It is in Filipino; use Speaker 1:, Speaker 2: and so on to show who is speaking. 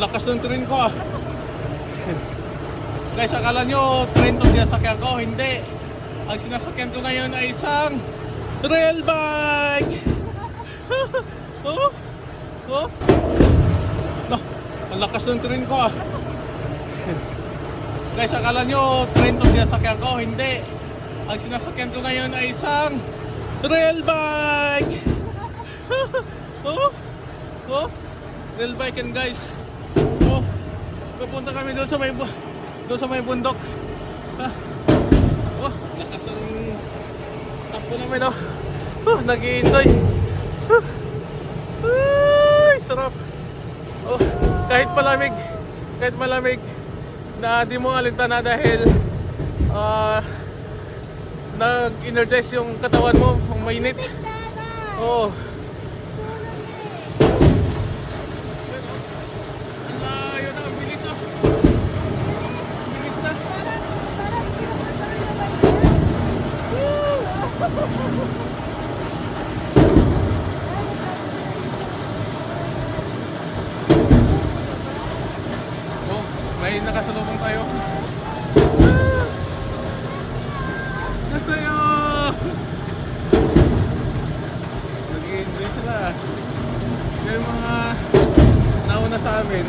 Speaker 1: lakas ng train ko ah. Guys, akala nyo train to sinasakyan ko? Hindi. Ang sinasakyan ko ngayon ay isang rail bike. Oh, oh. No, ang lakas ng train ko ah. Guys, akala nyo train to sinasakyan ko? Hindi. Ang sinasakyan ko ngayon ay isang rail bike. Oh, oh. Rail bike yan guys. Oh, pupunta kami doon sa may bundok. Oh, lakas ang takbo namin oh. Oh, nag-i-enjoy. Ay, sarap. Oh, kahit malamig na di mo alintana dahil nag-energize yung katawan mo, ang mainit. Oh. Oh, may nakasalubong tayo. Nasayo! Nag-i-enjoy sila. Yung mga nauna sa amin